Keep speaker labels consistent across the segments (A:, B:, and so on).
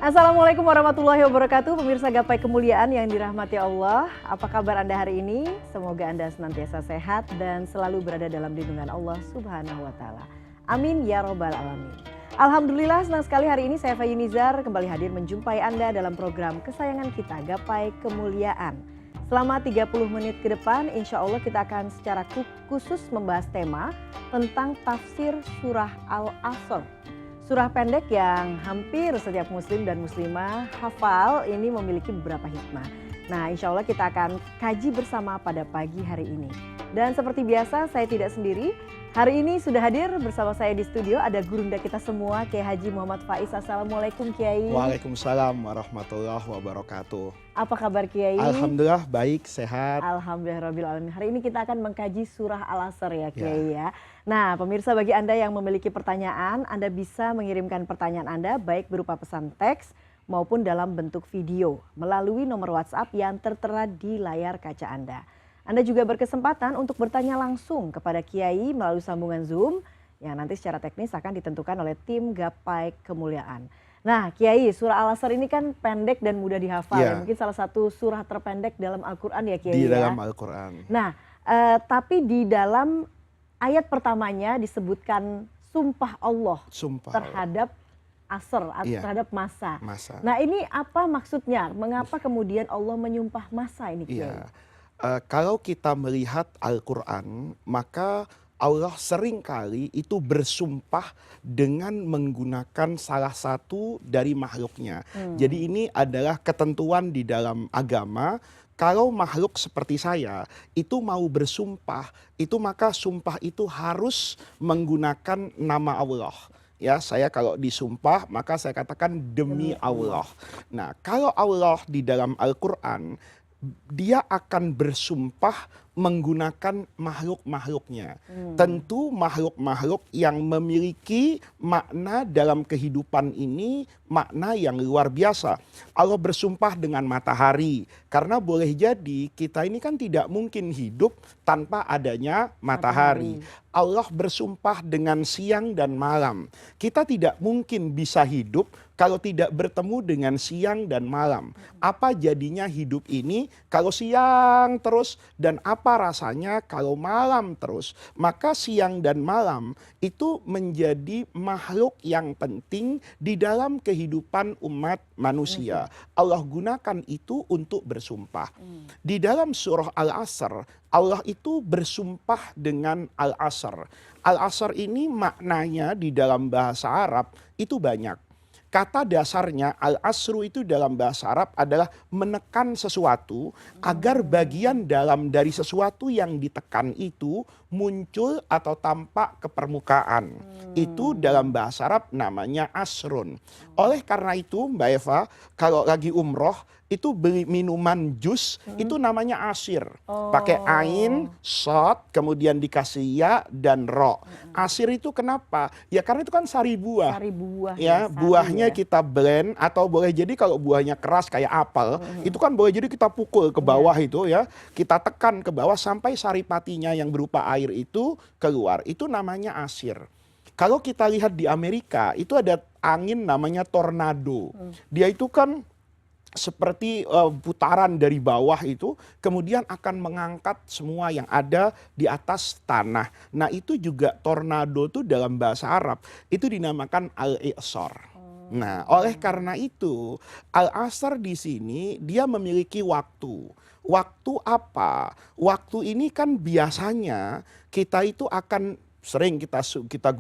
A: Assalamualaikum warahmatullahi wabarakatuh. Pemirsa Gapai Kemuliaan yang dirahmati Allah. Apa kabar Anda hari ini? Semoga Anda senantiasa sehat dan selalu berada dalam lindungan Allah Subhanahu wa Ta'ala. Amin ya Robbal Alamin. Alhamdulillah, senang sekali hari ini saya Faye Nizar kembali hadir menjumpai Anda dalam program kesayangan kita, Gapai Kemuliaan. Selama 30 menit ke depan, insya Allah kita akan secara khusus membahas tema tentang tafsir surah Al-Asr. Surah pendek yang hampir setiap muslim dan muslimah hafal ini memiliki beberapa hikmah. Nah, insya Allah kita akan kaji bersama pada pagi hari ini. Dan seperti biasa saya tidak sendiri. Hari ini sudah hadir bersama saya di studio ada gurunda kita semua, Kiai Haji Muhammad Faiz. Assalamualaikum Kiai.
B: Waalaikumsalam warahmatullahi wabarakatuh.
A: Apa kabar Kiai?
B: Alhamdulillah baik, sehat.
A: Alhamdulillahirabbil alamin. Hari ini kita akan mengkaji surah Al-Asr ya Kiai ya. Nah, pemirsa, bagi Anda yang memiliki pertanyaan, Anda bisa mengirimkan pertanyaan Anda baik berupa pesan teks maupun dalam bentuk video melalui nomor WhatsApp yang tertera di layar kaca Anda. Anda juga berkesempatan untuk bertanya langsung kepada Kiai melalui sambungan Zoom yang nanti secara teknis akan ditentukan oleh tim Gapai Kemuliaan. Nah Kiai, surah Al-Asr ini kan pendek dan mudah dihafal. Ya. Mungkin salah satu surah terpendek dalam Al-Quran ya Kiai.
B: Di dalam Al-Quran.
A: Nah, tapi di dalam ayat pertamanya disebutkan sumpah Allah terhadap asr, terhadap masa. Nah ini apa maksudnya? Mengapa kemudian Allah menyumpah masa ini Kiai?
B: Kalau kita melihat Al-Quran, maka Allah seringkali itu bersumpah dengan menggunakan salah satu dari makhluknya. Jadi ini adalah ketentuan di dalam agama. Kalau makhluk seperti saya itu mau bersumpah, itu maka sumpah itu harus menggunakan nama Allah. Ya, saya kalau disumpah maka saya katakan demi Allah. Nah, kalau Allah di dalam Al-Quran, dia akan bersumpah menggunakan makhluk-makhluknya. Tentu makhluk-makhluk yang memiliki makna dalam kehidupan ini, makna yang luar biasa. Allah bersumpah dengan matahari, karena boleh jadi kita ini kan tidak mungkin hidup tanpa adanya matahari. Allah bersumpah dengan siang dan malam. Kita tidak mungkin bisa hidup kalau tidak bertemu dengan siang dan malam. Apa jadinya hidup ini kalau siang terus, dan apa rasanya kalau malam terus? Maka siang dan malam itu menjadi makhluk yang penting di dalam kehidupan umat manusia. Allah gunakan itu untuk bersumpah. Di dalam surah Al-Asr, Allah itu bersumpah dengan Al-Asr. Al-Asr ini maknanya di dalam bahasa Arab itu banyak. Kata dasarnya al-asru itu dalam bahasa Arab adalah menekan sesuatu agar bagian dalam dari sesuatu yang ditekan itu muncul atau tampak ke permukaan. Itu dalam bahasa Arab namanya asrun. Oleh karena itu Mbak Eva, kalau lagi umroh itu beli minuman jus itu namanya asir. Pakai ain, shot, kemudian dikasih ya dan ro. Asir itu kenapa? Ya karena itu kan sari buah.
A: Sari buah.
B: Ya, buahnya kita blend, atau boleh jadi kalau buahnya keras kayak apel, itu kan boleh jadi kita pukul ke bawah itu ya. Kita tekan ke bawah sampai saripatinya yang berupa air itu keluar. Itu namanya asir. Kalau kita lihat di Amerika, itu ada angin namanya tornado. Dia itu kan seperti putaran dari bawah itu, kemudian akan mengangkat semua yang ada di atas tanah. Nah itu juga tornado itu dalam bahasa Arab, itu dinamakan al-i'sar. Nah oleh karena itu, al-asr di sini dia memiliki waktu. Waktu apa? Waktu ini kan biasanya kita itu akan sering kita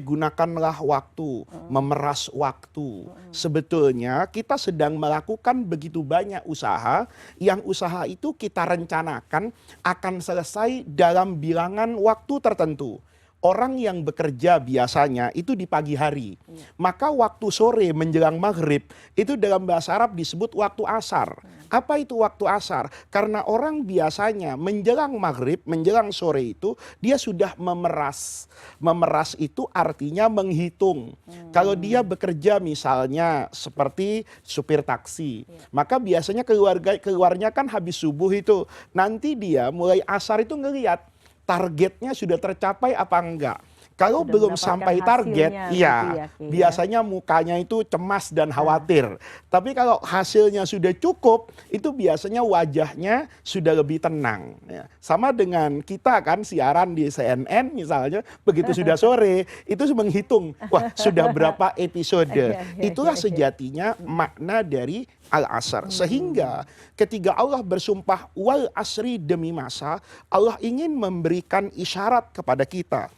B: gunakanlah waktu, memeras waktu. Sebetulnya kita sedang melakukan begitu banyak usaha, yang usaha itu kita rencanakan akan selesai dalam bilangan waktu tertentu. Orang yang bekerja biasanya itu di pagi hari. Maka waktu sore menjelang maghrib itu dalam bahasa Arab disebut waktu asar. Apa itu waktu asar? Karena orang biasanya menjelang maghrib, menjelang sore itu dia sudah memeras. Memeras itu artinya menghitung. Kalau dia bekerja misalnya seperti supir taksi, maka biasanya keluarnya kan habis subuh itu. Nanti dia mulai asar itu ngelihat targetnya sudah tercapai apa enggak. Kalau
A: Sudah
B: belum
A: mendapatkan
B: sampai target,
A: hasilnya
B: iya,
A: gitu ya, Kiai, ya.
B: biasanya mukanya itu cemas dan khawatir. Tapi kalau hasilnya sudah cukup, itu biasanya wajahnya sudah lebih tenang. Ya. Sama dengan kita kan siaran di CNN misalnya, begitu sudah sore, itu menghitung, wah sudah berapa episode.
A: Iya, iya,
B: Itulah
A: iya, iya.
B: sejatinya makna dari Al-Asr. Sehingga ketika Allah bersumpah wal asri demi masa, Allah ingin memberikan isyarat kepada kita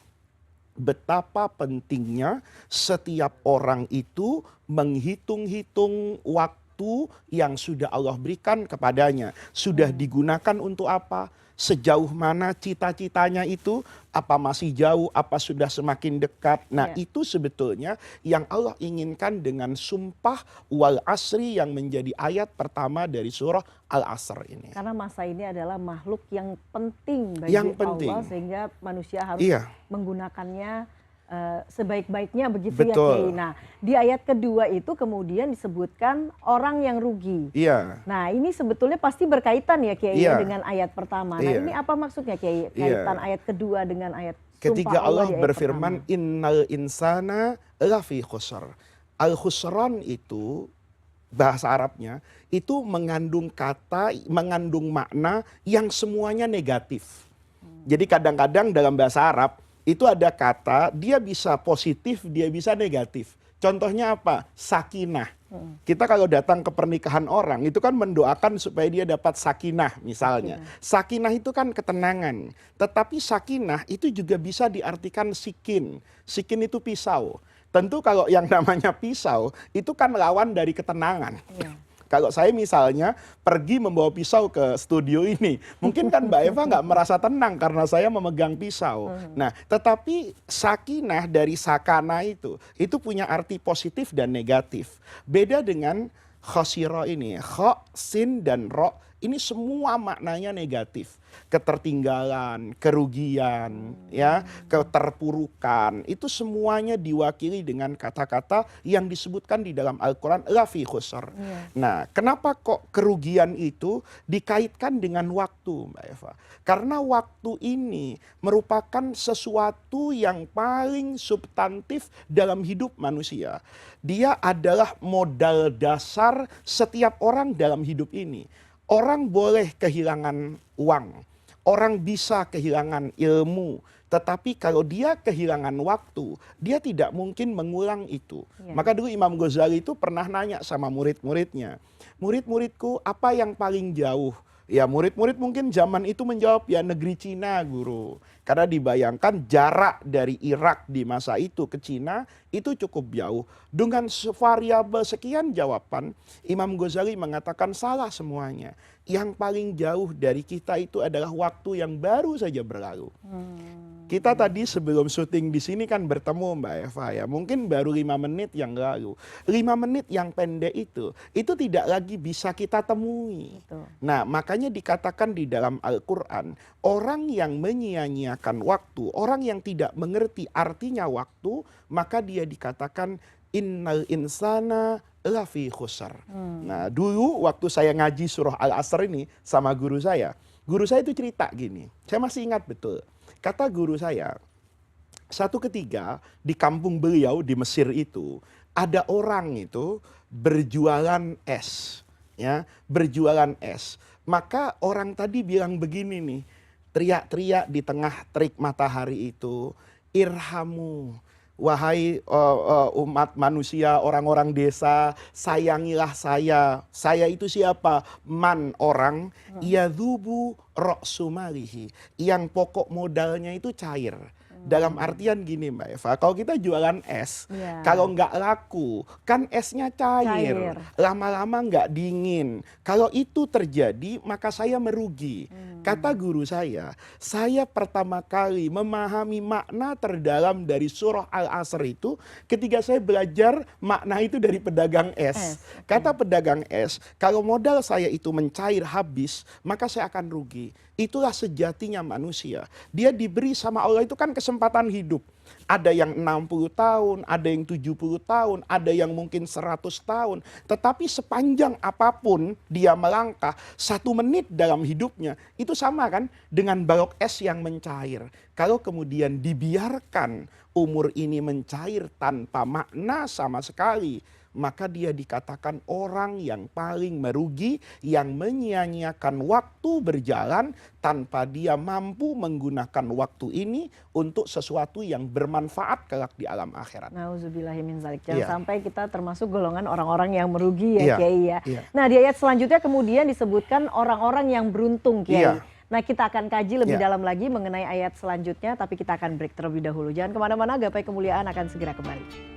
B: betapa pentingnya setiap orang itu menghitung-hitung waktu yang sudah Allah berikan kepadanya. Sudah digunakan untuk apa? Sejauh mana cita-citanya itu? Apa masih jauh? Apa sudah semakin dekat? Nah,
A: Ya.
B: itu sebetulnya yang Allah inginkan dengan sumpah wal asri yang menjadi ayat pertama dari surah Al-Asr ini.
A: Karena masa ini adalah makhluk yang penting bagi
B: Yang penting.
A: Allah, sehingga manusia harus
B: Iya.
A: menggunakannya sebaik-baiknya begitu ya,
B: Betul.
A: Kiai. Nah, di ayat kedua itu kemudian disebutkan orang yang rugi.
B: Iya.
A: Nah, ini sebetulnya pasti berkaitan ya, Kiai, ya,
B: Iya.
A: dengan ayat pertama. Nah,
B: Iya.
A: ini apa maksudnya, Kiai?
B: Iya.
A: Kaitan ayat kedua dengan ayat
B: Ketika
A: sumpah
B: Allah
A: di ayat
B: berfirman
A: pertama.
B: innal insana lafi khusr. Al-khusran itu bahasa Arabnya itu mengandung makna yang semuanya negatif. Jadi kadang-kadang dalam bahasa Arab itu ada kata dia bisa positif, dia bisa negatif. Contohnya apa? Sakinah. Kita kalau datang ke pernikahan orang itu kan mendoakan supaya dia dapat sakinah misalnya. Sakinah itu kan ketenangan. Tetapi sakinah itu juga bisa diartikan sikin. Sikin itu pisau. Tentu kalau yang namanya pisau itu kan lawan dari ketenangan.
A: Iya.
B: Kalau saya misalnya pergi membawa pisau ke studio ini, mungkin kan Mbak Eva nggak merasa tenang karena saya memegang pisau. Nah, tetapi sakinah dari sakana itu punya arti positif dan negatif. Beda dengan khosiro ini, kho, sin, dan ro, ini semua maknanya negatif. Ketertinggalan, kerugian, ya, keterpurukan, itu semuanya diwakili dengan kata-kata yang disebutkan di dalam Al-Quran, lafi khusr.
A: Iya.
B: Nah, kenapa kok kerugian itu dikaitkan dengan waktu, Mbak Eva? Karena waktu ini merupakan sesuatu yang paling substantif dalam hidup manusia. Dia adalah modal dasar setiap orang dalam hidup ini. Orang boleh kehilangan uang, orang bisa kehilangan ilmu, tetapi kalau dia kehilangan waktu, dia tidak mungkin mengulang itu.
A: Iya.
B: Maka dulu Imam Ghazali itu pernah nanya sama murid-muridnya, murid-muridku apa yang paling jauh? Ya murid-murid mungkin zaman itu menjawab ya negeri Cina guru. Karena dibayangkan jarak dari Irak di masa itu ke Cina itu cukup jauh. Dengan variabel sekian jawaban, Imam Ghazali mengatakan salah semuanya. Yang paling jauh dari kita itu adalah waktu yang baru saja berlalu. Kita tadi sebelum syuting di sini kan bertemu Mbak Eva ya. Mungkin baru 5 menit yang lalu. 5 menit yang pendek itu tidak lagi bisa kita temui.
A: Betul.
B: Nah, makanya dikatakan di dalam Al-Quran, orang yang menyia-nyiakan waktu, orang yang tidak mengerti artinya waktu, maka dia dikatakan innal insana lafi khusr. Nah, dulu waktu saya ngaji surah Al-Asr ini sama guru saya itu cerita gini. Saya masih ingat betul. Kata guru saya, satu ketika di kampung beliau di Mesir itu ada orang itu berjualan es, ya, berjualan es. Maka orang tadi bilang begini nih, teriak-teriak di tengah terik matahari itu, irhamu, wahai umat manusia, orang-orang desa, sayangilah saya. Saya itu siapa? Man, orang, yadhubu ro'sumalihi, yang pokok modalnya itu cair. Dalam artian gini Mbak Eva, kalau kita jualan es,
A: Iya.
B: kalau nggak laku, kan esnya cair.
A: Cair.
B: Lama-lama nggak dingin. Kalau itu terjadi, maka saya merugi. Kata guru saya pertama kali memahami makna terdalam dari surah Al-Asr itu ketika saya belajar makna itu dari pedagang es. Kata pedagang es, kalau modal saya itu mencair habis, maka saya akan rugi. Itulah sejatinya manusia. Dia diberi sama Allah itu kan kesempatan kesempatan hidup. Ada yang 60 tahun, ada yang 70 tahun, ada yang mungkin 100 tahun. Tetapi sepanjang apapun dia melangkah, 1 menit dalam hidupnya, itu sama kan dengan balok es yang mencair. Kalau kemudian dibiarkan umur ini mencair tanpa makna sama sekali, maka dia dikatakan orang yang paling merugi, yang menyia-nyiakan waktu berjalan tanpa dia mampu menggunakan waktu ini untuk sesuatu yang bermanfaat kelak di alam akhirat.
A: Nauzubillahimin dzalik. Jangan
B: Iya.
A: sampai kita termasuk golongan orang-orang yang merugi ya
B: Iya,
A: Kiai ya.
B: iya.
A: Nah di ayat selanjutnya kemudian disebutkan orang-orang yang beruntung Kiai.
B: Iya.
A: Nah kita akan kaji lebih
B: Iya.
A: dalam lagi mengenai ayat selanjutnya, tapi kita akan break terlebih dahulu. Jangan kemana-mana, Gapai Kemuliaan akan segera kembali.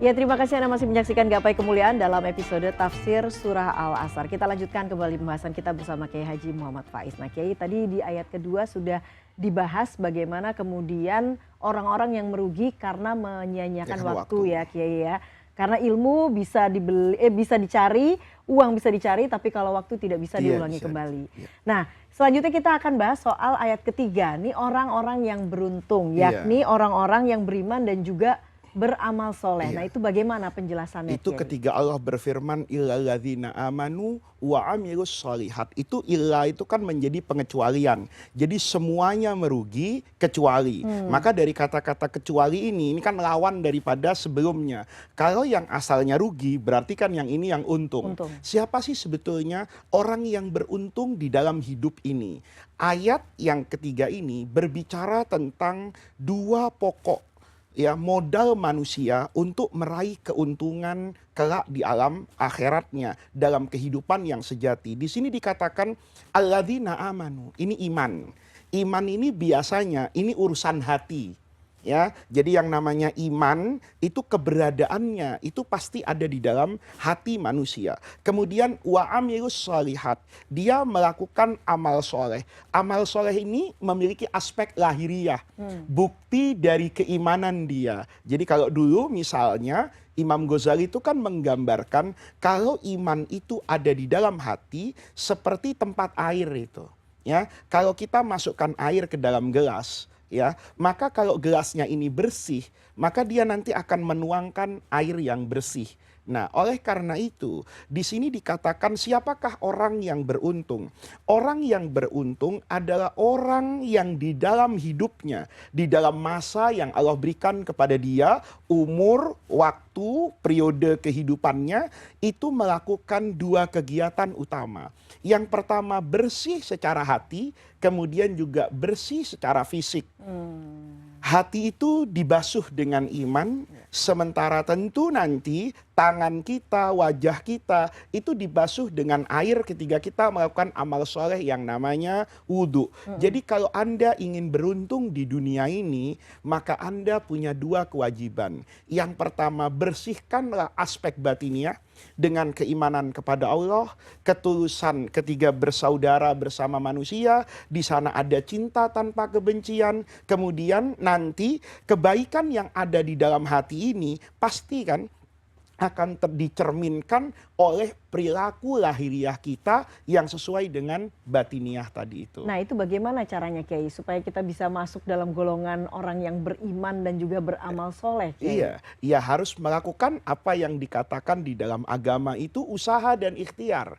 A: Ya, terima kasih Anda masih menyaksikan Gapai Kemuliaan dalam episode Tafsir Surah Al-Asr. Kita lanjutkan kembali pembahasan kita bersama Kiai Haji Muhammad Faiz. Nah Kiai, tadi di ayat kedua sudah dibahas bagaimana kemudian orang-orang yang merugi karena menyia-nyiakan waktu ya Kiai ya. Karena ilmu bisa dibeli, bisa dicari, uang bisa dicari, tapi kalau waktu tidak bisa diulangi kembali. Nah, selanjutnya kita akan bahas soal ayat ketiga. Nih orang-orang yang beruntung, yakni orang-orang yang beriman dan juga beramal soleh. Nah itu bagaimana penjelasannya?
B: Itu ketika Allah berfirman illalladzina amanu wa amilus sholihat. Itu illa itu kan menjadi pengecualian. Jadi semuanya merugi kecuali. Maka dari kata-kata kecuali ini kan lawan daripada sebelumnya. Kalau yang asalnya rugi berarti kan yang ini yang untung. Siapa sih sebetulnya orang yang beruntung di dalam hidup ini? Ayat yang ketiga ini berbicara tentang 2 pokok ya modal manusia untuk meraih keuntungan kelak di alam akhiratnya dalam kehidupan yang sejati. Di sini dikatakan alladzina amanu. Ini iman. Iman ini biasanya ini urusan hati. Ya, jadi yang namanya iman itu keberadaannya itu pasti ada di dalam hati manusia. Kemudian wa amilus sholihat, dia melakukan amal soleh. Amal soleh ini memiliki aspek lahiriah, bukti dari keimanan dia. Jadi kalau dulu misalnya Imam Ghazali itu kan menggambarkan kalau iman itu ada di dalam hati seperti tempat air itu. Ya, kalau kita masukkan air ke dalam gelas, ya, maka kalau gelasnya ini bersih, maka dia nanti akan menuangkan air yang bersih. Nah, oleh karena itu, di sini dikatakan siapakah orang yang beruntung? Orang yang beruntung adalah orang yang di dalam hidupnya, di dalam masa yang Allah berikan kepada dia, umur, waktu, periode kehidupannya, itu melakukan 2 kegiatan utama. Yang pertama bersih secara hati, kemudian juga bersih secara fisik. Hati itu dibasuh dengan iman, sementara tentu nanti tangan kita, wajah kita itu dibasuh dengan air ketika kita melakukan amal soleh yang namanya wudhu. Jadi kalau Anda ingin beruntung di dunia ini, maka Anda punya 2 kewajiban. Yang pertama, bersihkanlah aspek batiniah dengan keimanan kepada Allah, ketulusan ketika bersaudara bersama manusia, di sana ada cinta tanpa kebencian, kemudian nanti kebaikan yang ada di dalam hati ini pasti kan akan dicerminkan oleh perilaku lahiriah kita yang sesuai dengan batiniah tadi itu.
A: Nah itu bagaimana caranya Kiai supaya kita bisa masuk dalam golongan orang yang beriman dan juga beramal soleh Kiai?
B: Iya, ya harus melakukan apa yang dikatakan di dalam agama itu usaha dan ikhtiar.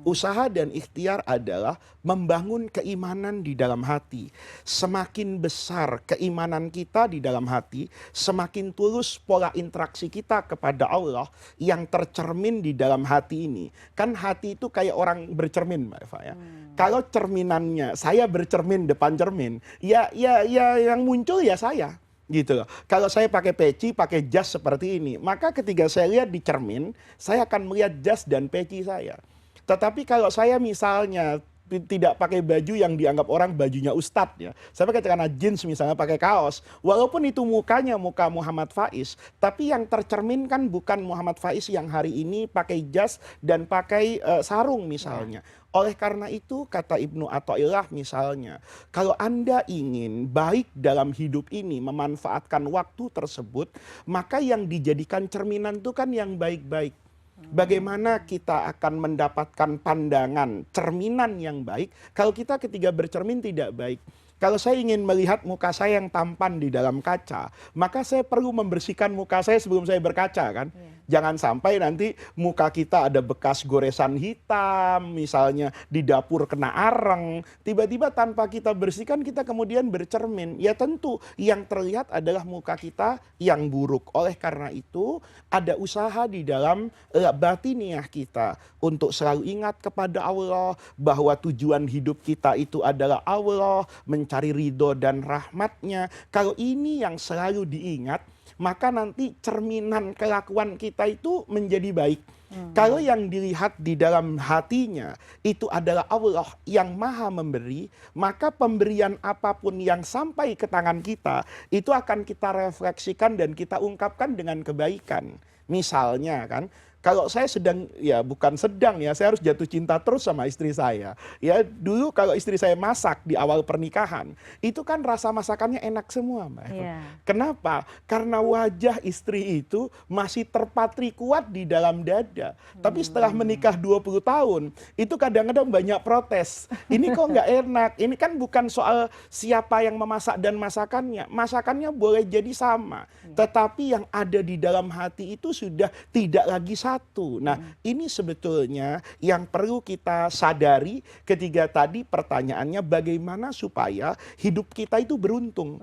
B: Usaha dan ikhtiar adalah membangun keimanan di dalam hati. Semakin besar keimanan kita di dalam hati, semakin tulus pola interaksi kita kepada Allah yang tercermin di dalam hati ini. Kan hati itu kayak orang bercermin Mbak Eva ya. Kalau cerminannya saya bercermin depan cermin, ya yang muncul ya saya. Gitu loh. Kalau saya pakai peci, pakai jas seperti ini, maka ketika saya lihat di cermin, saya akan melihat jas dan peci saya. Tetapi kalau saya misalnya tidak pakai baju yang dianggap orang bajunya ustadz ya. Saya pakai celana jeans misalnya, pakai kaos. Walaupun itu mukanya muka Muhammad Faiz, tapi yang tercerminkan bukan Muhammad Faiz yang hari ini pakai jas dan pakai sarung misalnya. Oleh karena itu kata Ibnu Athaillah misalnya, kalau Anda ingin baik dalam hidup ini, memanfaatkan waktu tersebut, maka yang dijadikan cerminan itu kan yang baik-baik. Bagaimana kita akan mendapatkan pandangan cerminan yang baik kalau kita ketika bercermin tidak baik? Kalau saya ingin melihat muka saya yang tampan di dalam kaca, maka saya perlu membersihkan muka saya sebelum saya berkaca kan. Jangan sampai nanti muka kita ada bekas goresan hitam, misalnya di dapur kena areng, tiba-tiba tanpa kita bersihkan kita kemudian bercermin. Ya tentu yang terlihat adalah muka kita yang buruk. Oleh karena itu ada usaha di dalam batiniah kita untuk selalu ingat kepada Allah bahwa tujuan hidup kita itu adalah Allah, mencari ridho dan rahmatnya. Kalau ini yang selalu diingat, maka nanti cerminan kelakuan kita itu menjadi baik. Kalau yang dilihat di dalam hatinya itu adalah Allah yang maha memberi, maka pemberian apapun yang sampai ke tangan kita itu akan kita refleksikan dan kita ungkapkan dengan kebaikan. Misalnya kan, kalau saya sedang, ya bukan sedang ya, saya harus jatuh cinta terus sama istri saya. Ya dulu kalau istri saya masak di awal pernikahan, itu kan rasa masakannya enak semua Mbak. Kenapa? Karena wajah istri itu masih terpatri kuat di dalam dada. Tapi setelah menikah 20 tahun, itu kadang-kadang banyak protes. Ini kok nggak enak, ini kan bukan soal siapa yang memasak dan masakannya. Masakannya boleh jadi sama. Tetapi yang ada di dalam hati itu sudah tidak lagi satu. Nah, ini sebetulnya yang perlu kita sadari ketika tadi pertanyaannya bagaimana supaya hidup kita itu beruntung.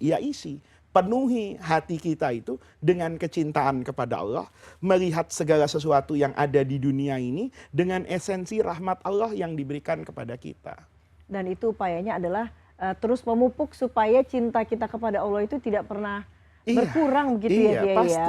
B: Ya isi, penuhi hati kita itu dengan kecintaan kepada Allah, melihat segala sesuatu yang ada di dunia ini dengan esensi rahmat Allah yang diberikan kepada kita.
A: Dan itu upayanya adalah terus memupuk supaya cinta kita kepada Allah itu tidak pernah berkurang begitu ya Kiai ya.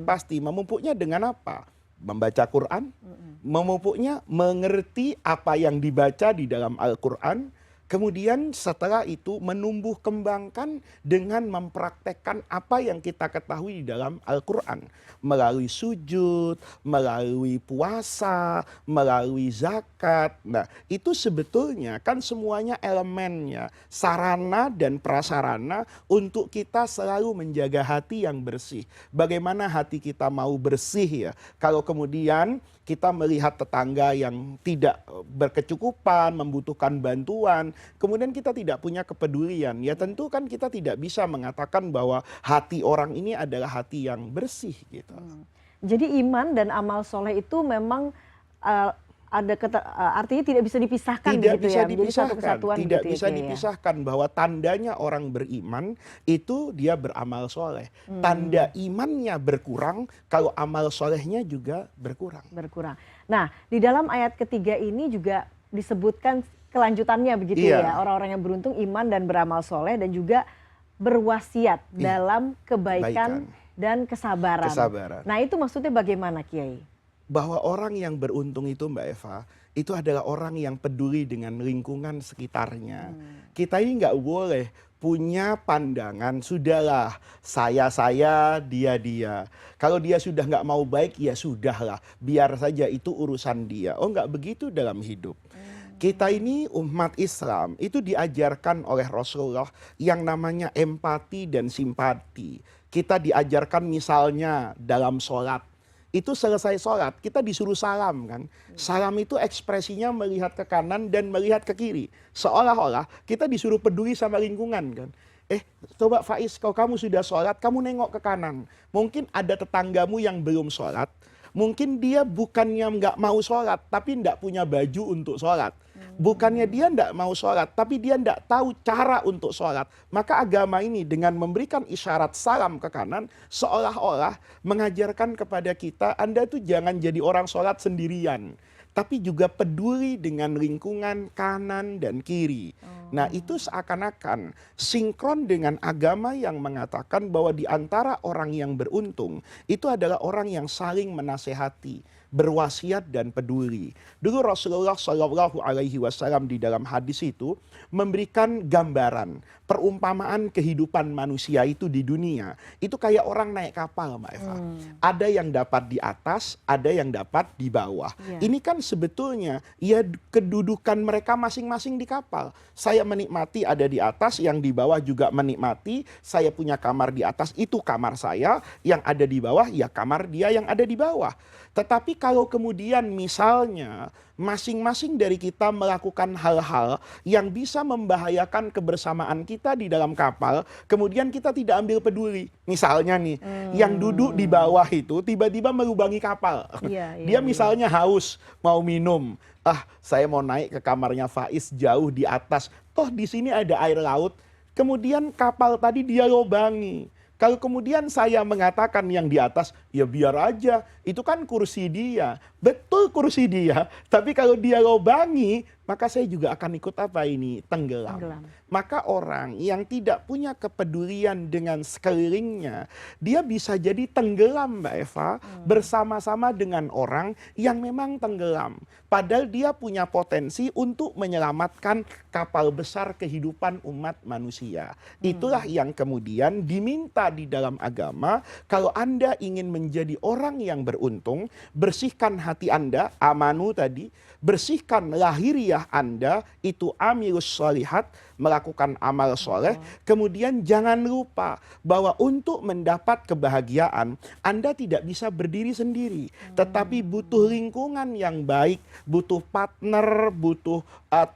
B: Pasti. Memupuknya dengan apa? Membaca Quran, memupuknya mengerti apa yang dibaca di dalam Al-Quran, kemudian setelah itu menumbuh kembangkan dengan mempraktekkan apa yang kita ketahui di dalam Al-Quran. Melalui sujud, melalui puasa, melalui zakat. Nah itu sebetulnya kan semuanya elemennya, sarana dan prasarana untuk kita selalu menjaga hati yang bersih. Bagaimana hati kita mau bersih ya, kalau kemudian kita melihat tetangga yang tidak berkecukupan, membutuhkan bantuan, kemudian kita tidak punya kepedulian, ya tentu kan kita tidak bisa mengatakan bahwa hati orang ini adalah hati yang bersih gitu.
A: Jadi iman dan amal soleh itu memang artinya tidak bisa dipisahkan begitu ya, menjadi satu kesatuan
B: tidak
A: gitu
B: bisa
A: ya,
B: dipisahkan bahwa tandanya orang beriman itu dia beramal soleh. Tanda imannya berkurang kalau amal solehnya juga berkurang.
A: Nah di dalam ayat ketiga ini juga disebutkan kelanjutannya begitu ya, orang-orang yang beruntung iman dan beramal soleh dan juga berwasiat dalam kebaikan dan kesabaran. Nah itu maksudnya bagaimana Kiai?
B: Bahwa orang yang beruntung itu Mbak Eva, itu adalah orang yang peduli dengan lingkungan sekitarnya. Kita ini nggak boleh punya pandangan, sudahlah saya, dia. Kalau dia sudah nggak mau baik, ya sudahlah, biar saja itu urusan dia. Oh nggak begitu dalam hidup. Kita ini umat Islam itu diajarkan oleh Rasulullah yang namanya empati dan simpati. Kita diajarkan misalnya dalam sholat. Itu selesai sholat, kita disuruh salam kan. Salam itu ekspresinya melihat ke kanan dan melihat ke kiri. Seolah-olah kita disuruh peduli sama lingkungan kan. Coba Faiz, kalau kamu sudah sholat, kamu nengok ke kanan. Mungkin ada tetanggamu yang belum sholat. Mungkin dia bukannya nggak mau sholat, tapi nggak punya baju untuk sholat. Bukannya dia nggak mau sholat, tapi dia nggak tahu cara untuk sholat. Maka agama ini dengan memberikan isyarat salam ke kanan, seolah-olah mengajarkan kepada kita, Anda tuh jangan jadi orang sholat sendirian. tapi juga peduli dengan lingkungan kanan dan kiri. Nah, itu seakan-akan sinkron dengan agama yang mengatakan bahwa di antara orang yang beruntung itu adalah orang yang saling menasehati, berwasiat dan peduli. Dulu Rasulullah Shallallahu Alaihi Wasallam di dalam hadis itu memberikan gambaran perumpamaan kehidupan manusia itu di dunia. Itu kayak orang naik kapal, Mbak Eva. Ada yang dapat di atas, ada yang dapat di bawah.
A: Iya.
B: Ini kan sebetulnya ya kedudukan mereka masing-masing di kapal. Saya menikmati ada di atas, yang di bawah juga menikmati. Saya punya kamar di atas, itu kamar saya. Yang ada di bawah, ya kamar dia yang ada di bawah. Tetapi kalau kemudian misalnya masing-masing dari kita melakukan hal-hal yang bisa membahayakan kebersamaan kita di dalam kapal, kemudian kita tidak ambil peduli. Misalnya nih, yang duduk di bawah itu tiba-tiba melubangi kapal. Dia misalnya haus, mau minum. Saya mau naik ke kamarnya Faiz jauh di atas. Toh di sini ada air laut. Kemudian kapal tadi dia lobangi. Kalau kemudian saya mengatakan yang di atas, ya biar aja, itu kan kursi dia. Betul kursi dia, tapi kalau dia lobangi, maka saya juga akan ikut apa ini? Tenggelam. Maka orang yang tidak punya kepedulian dengan sekelilingnya, dia bisa jadi tenggelam, Mbak Eva, bersama-sama dengan orang yang memang tenggelam. Padahal dia punya potensi untuk menyelamatkan kapal besar kehidupan umat manusia. Itulah yang kemudian diminta di dalam agama. Kalau Anda ingin menjadi orang yang beruntung, bersihkan hati Anda, amanu tadi, bersihkan lahiriah Anda, itu amilus sholihat, melakukan amal soleh. Kemudian jangan lupa bahwa untuk mendapat kebahagiaan, Anda tidak bisa berdiri sendiri, tetapi butuh lingkungan yang baik, butuh partner, butuh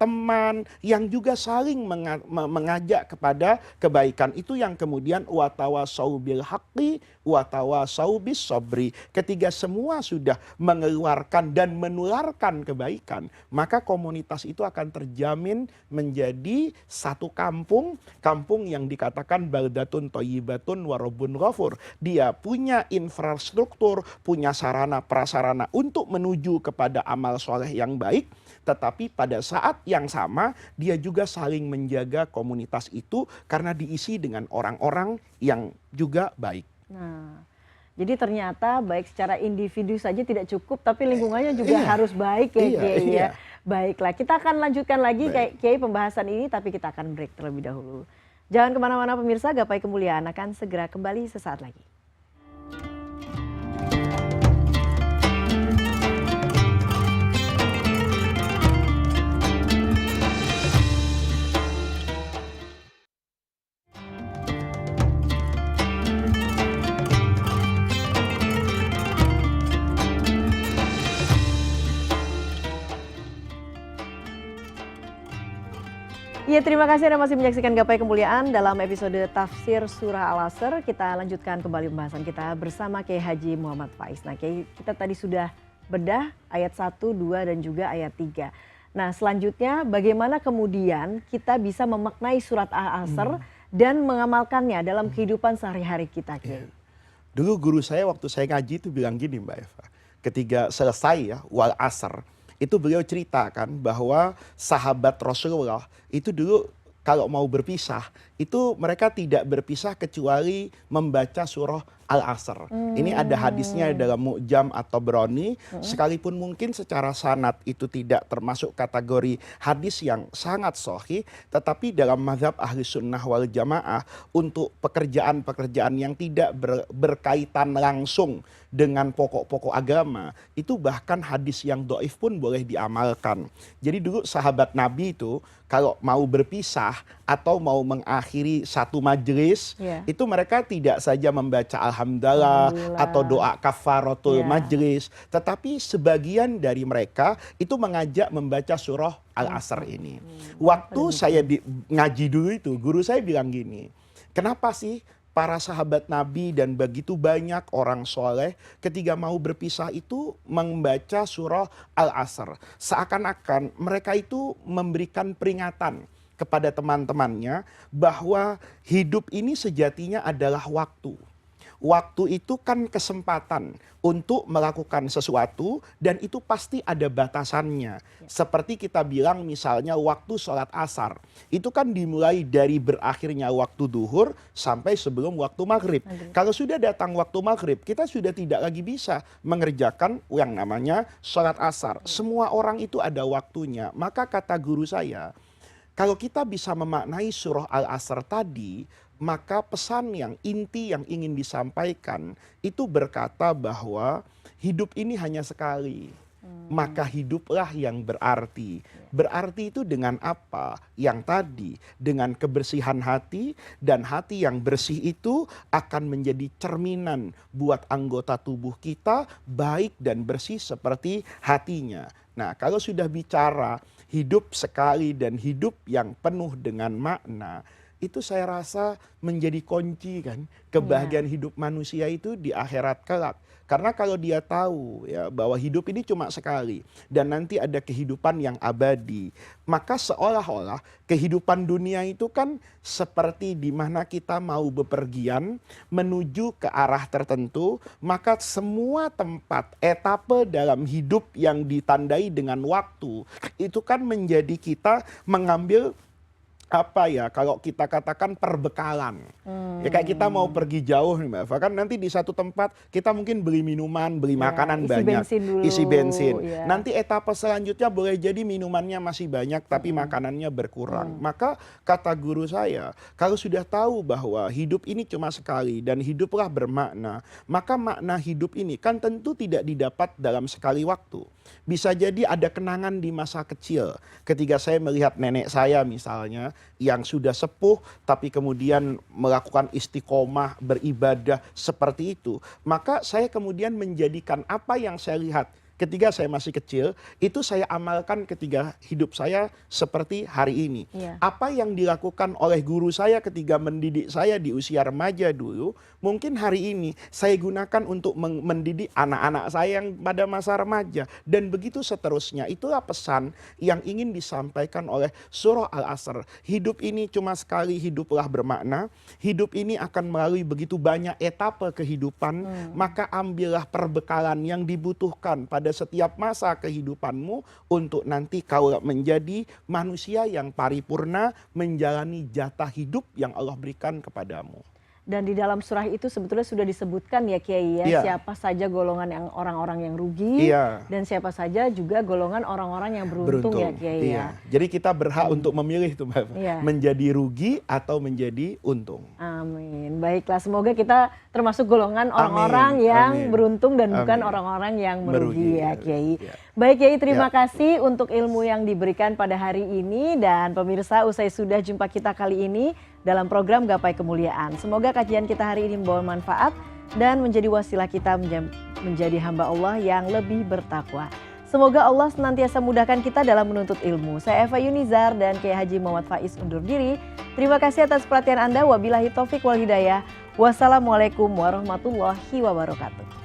B: teman yang juga saling mengajak kepada kebaikan. Itu yang kemudian watawasau bil haqqi watawasau bis sabri. Ketika semua sudah mengeluarkan dan menularkan kebaikan, maka komunitas itu akan terjamin menjadi satu kampung, kampung yang dikatakan baldatun thayyibatun wa rabbun ghafur. Dia punya infrastruktur, punya sarana prasarana untuk menuju kepada amal soleh yang baik, tetapi pada saat yang sama dia juga saling menjaga komunitas itu karena diisi dengan orang-orang yang juga baik.
A: Nah, jadi ternyata baik secara individu saja tidak cukup, tapi lingkungannya juga harus baik ya, Kiai ya. Baiklah, kita akan lanjutkan lagi Kiai pembahasan ini, tapi kita akan break terlebih dahulu. Jangan kemana-mana pemirsa, Gapai Kemuliaan akan segera kembali sesaat lagi. Ya, terima kasih Anda masih menyaksikan Gapai Kemuliaan dalam episode Tafsir Surah Al-Asr. Kita lanjutkan kembali pembahasan kita bersama Kiai Haji Muhammad Faiz. Nah, Kiai, kita tadi sudah bedah ayat 1, 2 dan juga ayat 3. Nah, selanjutnya bagaimana kemudian kita bisa memaknai surat Al-Asr dan mengamalkannya dalam kehidupan sehari-hari kita, Kiai?
B: Dulu guru saya waktu saya ngaji itu bilang gini, Mbak Eva. Ketika selesai ya wal asr, itu beliau ceritakan bahwa sahabat Rasulullah itu dulu kalau mau berpisah, itu mereka tidak berpisah kecuali membaca surah Al-Asr. Ini ada hadisnya dalam Mu'jam atau Broni, sekalipun mungkin secara sanad itu tidak termasuk kategori hadis yang sangat sahih, tetapi dalam mazhab ahli sunnah wal jamaah, untuk pekerjaan-pekerjaan yang tidak berkaitan langsung dengan pokok-pokok agama, itu bahkan hadis yang doif pun boleh diamalkan. Jadi dulu sahabat Nabi itu kalau mau berpisah atau mau mengakhiri satu majelis, itu mereka tidak saja membaca Alhamdulillah atau doa kafaratul majelis, tetapi sebagian dari mereka itu mengajak membaca surah Al-Asr ini. Waktu saya ngaji dulu itu, guru saya bilang gini, kenapa sih para sahabat Nabi dan begitu banyak orang soleh ketika mau berpisah itu membaca surah Al-Asr? Seakan-akan mereka itu memberikan peringatan kepada teman-temannya bahwa hidup ini sejatinya adalah waktu. Waktu itu kan kesempatan untuk melakukan sesuatu dan itu pasti ada batasannya. Seperti kita bilang misalnya waktu sholat asar. Itu kan dimulai dari berakhirnya waktu duhur sampai sebelum waktu maghrib. Kalau sudah datang waktu maghrib, kita sudah tidak lagi bisa mengerjakan yang namanya sholat asar. Semua orang itu ada waktunya. Maka kata guru saya, kalau kita bisa memaknai surah Al-Asr tadi, maka pesan yang inti yang ingin disampaikan itu berkata bahwa hidup ini hanya sekali. Maka hiduplah yang berarti. Berarti itu dengan apa? Yang tadi, dengan kebersihan hati, dan hati yang bersih itu akan menjadi cerminan buat anggota tubuh kita baik dan bersih seperti hatinya. Nah, kalau sudah bicara hidup sekali dan hidup yang penuh dengan makna, itu saya rasa menjadi kunci kan kebahagiaan hidup manusia itu di akhirat kelak. Karena kalau dia tahu ya bahwa hidup ini cuma sekali dan nanti ada kehidupan yang abadi, maka seolah-olah kehidupan dunia itu kan seperti di mana kita mau bepergian menuju ke arah tertentu, maka semua tempat etapa dalam hidup yang ditandai dengan waktu itu kan menjadi kita mengambil apa ya, kalau kita katakan perbekalan. Ya kayak kita mau pergi jauh nih Mbak Eva, kan nanti di satu tempat kita mungkin beli minuman, beli makanan
A: isi
B: banyak,
A: bensin dulu,
B: isi bensin.
A: ya.
B: Nanti etapa selanjutnya boleh jadi minumannya masih banyak tapi makanannya berkurang. Maka kata guru saya, kalau sudah tahu bahwa hidup ini cuma sekali dan hiduplah bermakna, maka makna hidup ini kan tentu tidak didapat dalam sekali waktu. Bisa jadi ada kenangan di masa kecil ketika saya melihat nenek saya misalnya yang sudah sepuh tapi kemudian melakukan istiqomah beribadah seperti itu, maka saya kemudian menjadikan apa yang saya lihat ketika saya masih kecil itu saya amalkan ketika hidup saya seperti hari ini. Apa yang dilakukan oleh guru saya ketika mendidik saya di usia remaja dulu, mungkin hari ini saya gunakan untuk mendidik anak-anak saya yang pada masa remaja, dan begitu seterusnya. Itulah pesan yang ingin disampaikan oleh surah Al-Asr. Hidup ini cuma sekali, hiduplah bermakna. Hidup ini akan melalui begitu banyak etapa kehidupan, maka ambillah perbekalan yang dibutuhkan pada setiap masa kehidupanmu untuk nanti kau menjadi manusia yang paripurna menjalani jatah hidup yang Allah berikan kepadamu.
A: Dan di dalam surah itu sebetulnya sudah disebutkan ya Kiai ya, siapa saja golongan yang orang-orang yang rugi dan siapa saja juga golongan orang-orang yang beruntung ya Kiai ya.
B: Jadi kita berhak untuk memilih tuh Mbak, menjadi rugi atau menjadi untung.
A: Amin. Baiklah, semoga kita termasuk golongan orang-orang yang beruntung dan bukan orang-orang yang merugi ya Kiai. Baik Kiai, terima kasih untuk ilmu yang diberikan pada hari ini, dan pemirsa, usai sudah jumpa kita kali ini dalam program Gapai Kemuliaan. Semoga kajian kita hari ini membawa manfaat dan menjadi wasilah kita menjadi hamba Allah yang lebih bertakwa. Semoga Allah senantiasa mudahkan kita dalam menuntut ilmu. Saya Eva Yunizar dan Kiai Haji Muhammad Faiz undur diri. Terima kasih atas perhatian Anda. Wabillahi taufik wal hidayah. Wassalamualaikum warahmatullahi wabarakatuh.